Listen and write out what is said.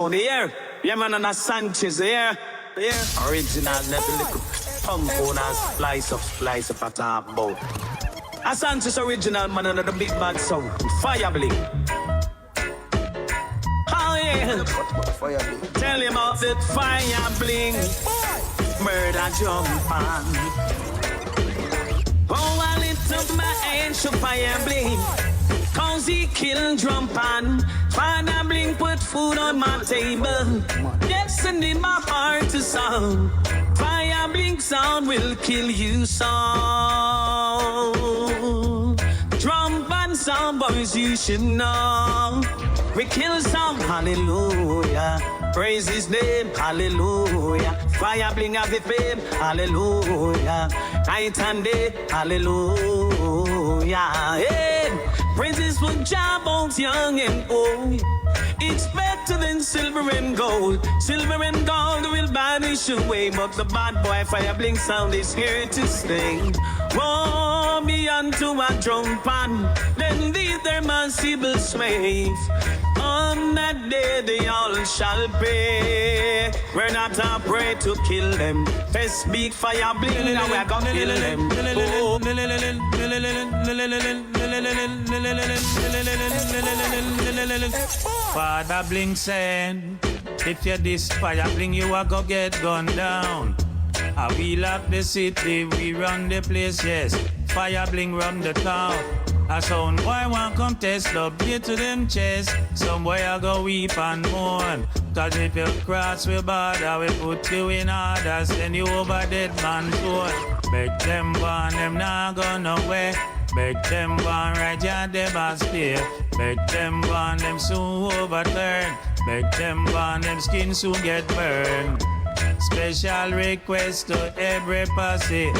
Oh, the air. Yeah, man, and a Sanchez, the air. The air. Original, never little pump on and splice up at our boat. A Sanchez original, man, and the big bad sound. Fire BLING. Oh, yeah. Fire BLING. Tell him about that fire BLING. Murder jump on. Oh, I lift up my hands to fire BLING. Cause he killed drum pan. Fire BLING put food on my table. Yes, and in my heart to sound. Fire BLING sound will kill you sound. Drum pan sound, boys, you should know. We kill sound, hallelujah. Praise his name, hallelujah. Fire BLING have the fame, hallelujah. Night and day, hallelujah. Hey, praises for Jah both young and old. It's better than silver and gold. Silver and gold will vanish away, but the bad boy fire BLING sound is here to stay. Woe be unto a drum pan, then lead their merciful slave. On that day they all shall pay. We're not afraid to kill them. Let's speak fire BLING, now we're gonna kill them. Father BLING said, if you this fire BLING, you are go get gunned down. We lock the city, we run the place, yes. Fire BLING run the town. A sound boy want come test up, get to them chest. Some boy a go weep and mourn. Cause if you cross we border, we put you in order, send you over dead man's door. Beg them born, them nah go nowhere. Beg them born, right ya them a stay. Beg them born, them soon overturn. Beg them born, them skin soon get burned. Special request to every posse.